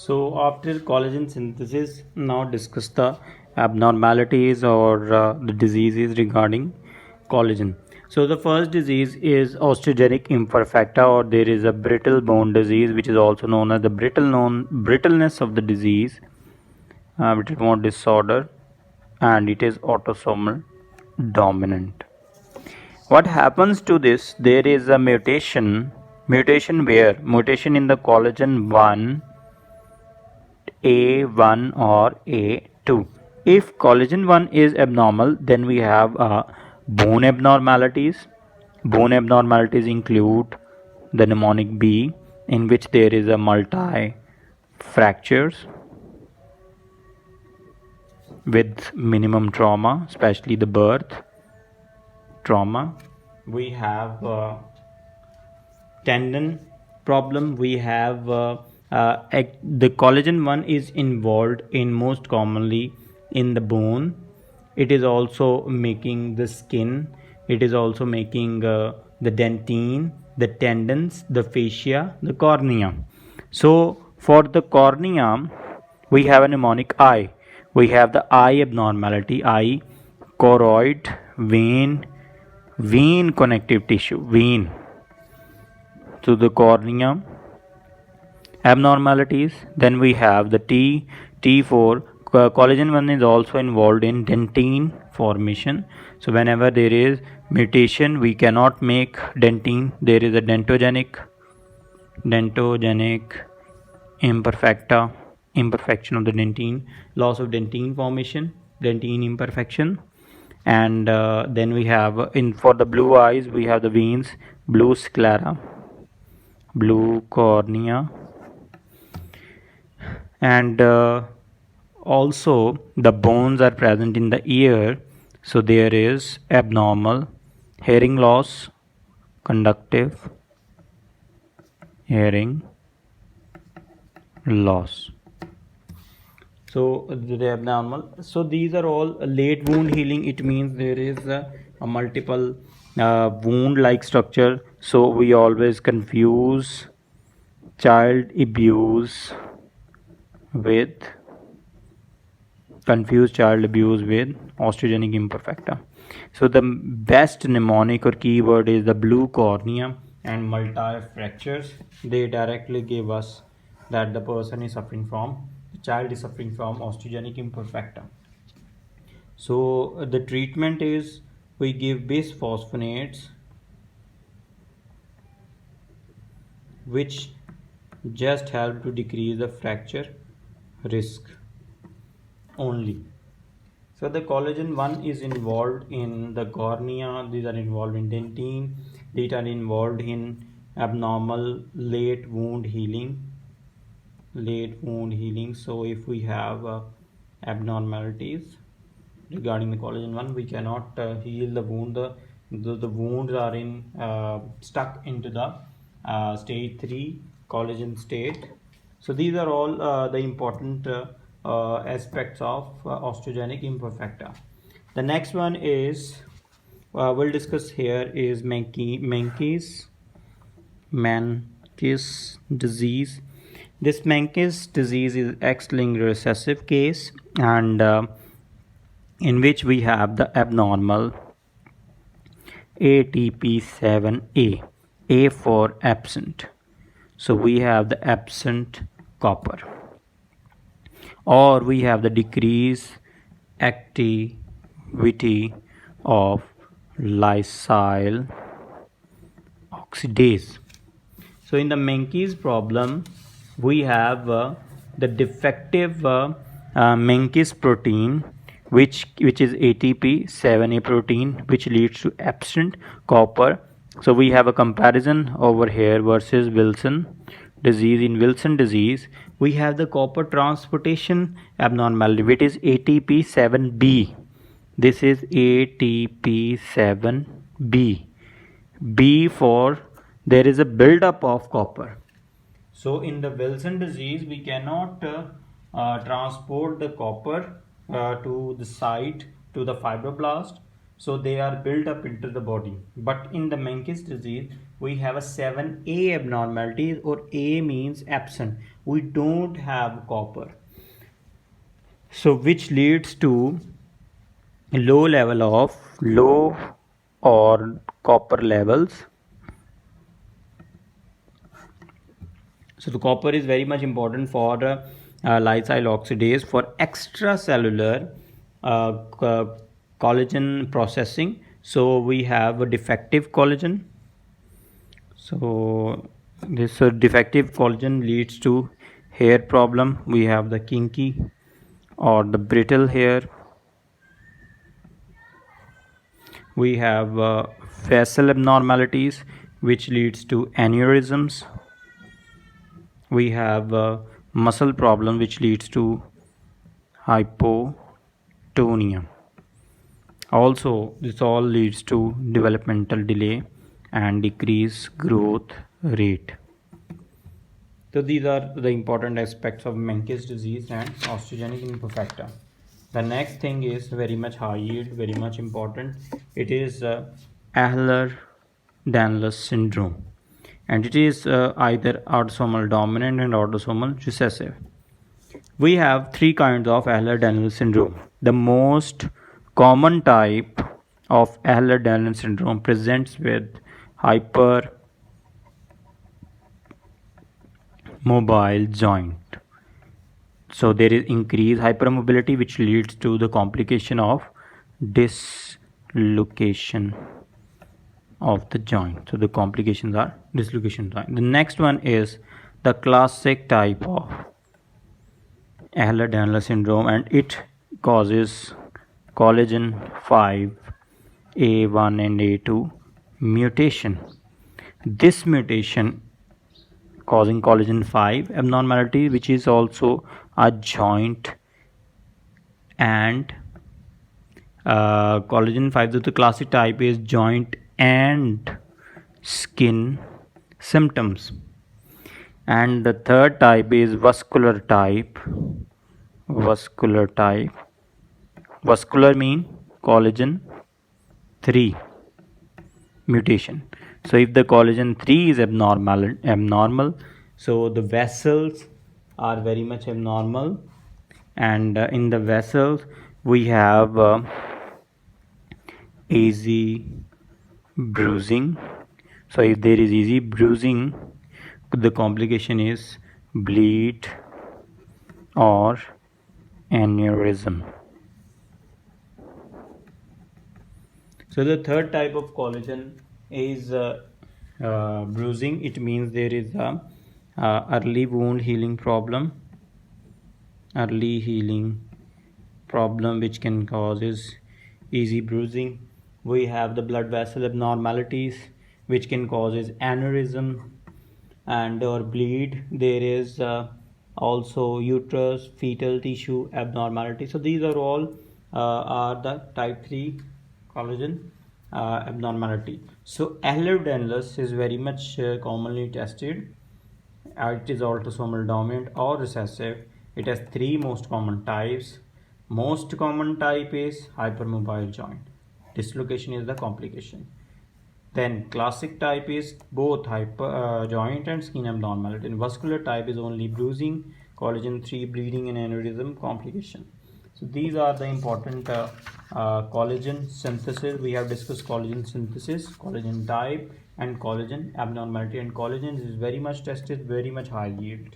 So after collagen synthesis, now discuss the abnormalities or the diseases regarding collagen. So the first disease is osteogenic imperfecta, or there is a brittle bone disease, which is also known as the brittleness of the disease, brittle bone disorder, and it is autosomal dominant. What happens to this? There is a mutation where mutation in the collagen 1 A1 or A2. If collagen 1 is abnormal, then we have bone abnormalities. Bone abnormalities include the mnemonic B, in which there is a multi fractures with minimum trauma, especially the birth trauma. We have tendon problem. We have the collagen 1 is involved in most commonly in the bone. It is also making the skin. It is also making the dentine, the tendons, the fascia, the cornea. So for the cornea, we have a mnemonic I. We have the eye abnormality, eye, choroid, vein connective tissue, vein to the cornea abnormalities. Then we have the T4. Collagen 1 is also involved in dentine formation. So whenever there is mutation, we cannot make dentine. There is a dentogenic imperfection of the dentine, loss of dentine formation, dentine imperfection. And then we have for the blue eyes, we have the veins, blue sclera, blue cornea, and also the bones are present in the ear. So there is abnormal hearing loss, conductive hearing loss. So the abnormal. So these are all late wound healing. It means there is a multiple wound like structure. So we always confuse child abuse with osteogenic imperfecta. So the best mnemonic or keyword is the blue cornea and multi fractures. They directly give us that the person is suffering from, the child is suffering from osteogenic imperfecta. So the treatment is we give bisphosphonates, which just help to decrease the fracture risk only. So the collagen 1 is involved in the cornea, these are involved in dentine, these are involved in abnormal late wound healing. So if we have abnormalities regarding the collagen 1, we cannot heal the wound. The wounds are in stuck into the stage 3 collagen state. So these are all the important aspects of osteogenic imperfecta. The next one is we'll discuss here is Menkes disease. This Menkes disease is X-linked recessive case, and in which we have the abnormal ATP7A, A for absent. So we have the absent copper, or we have the decreased activity of lysyl oxidase. So in the Menkes problem, we have the defective Menkes protein, which is ATP7A protein, which leads to absent copper. So we have a comparison over here versus Wilson disease. In Wilson disease, we have the copper transportation abnormality, which is ATP7B. This is ATP7B. B for there is a buildup of copper. So in the Wilson disease, we cannot transport the copper to the site, to the fibroblast. So they are built up into the body. But in the Menkes disease, we have a 7A abnormalities, or A means absent. We don't have copper. So which leads to low or copper levels. So the copper is very much important for lysyl oxidase for extracellular collagen processing. So we have a defective collagen. So this defective collagen leads to hair problem. We have the kinky or the brittle hair. We have vessel abnormalities, which leads to aneurysms. We have muscle problem, which leads to hypotonia. Also, this all leads to developmental delay and decreased growth rate. So these are the important aspects of Menkes disease and osteogenic imperfecta. The next thing is very much high yield, very much important. It is Ehler-Danlos syndrome, and it is either autosomal dominant and autosomal recessive. We have three kinds of Ehler-Danlos syndrome. The most common type of Ehler-Danlos syndrome presents with hypermobile joint. So there is increased hypermobility, which leads to the complication of dislocation of the joint. So the complications are dislocation joint. The next one is the classic type of Ehler-Danlos syndrome, and it causes collagen 5 A1 and A2 mutation. This mutation causing collagen 5 abnormality, which is also a joint and collagen 5, the classic type is joint and skin symptoms. And the third type is vascular type. Vascular mean collagen 3 mutation. So if the collagen 3 is abnormal, so the vessels are very much abnormal, and in the vessels we have easy bruising. So if there is easy bruising, the complication is bleed or aneurysm. So the third type of collagen is bruising. It means there is a early wound healing problem, which can causes easy bruising. We have the blood vessel abnormalities, which can causes aneurysm and or bleed. There is also uterus fetal tissue abnormality. So these are all are the type 3 collagen abnormality. So Ehlers-Danlos is very much commonly tested. It is autosomal dominant or recessive. It has three most common types. Most common type is hypermobile joint. Dislocation is the complication. Then classic type is both hyper joint and skin abnormality. And vascular type is only bruising, collagen 3 bleeding, and aneurysm complication. So these are the important collagen synthesis. We have discussed collagen synthesis, collagen type, and collagen abnormality. And collagen is very much tested, very much high yield.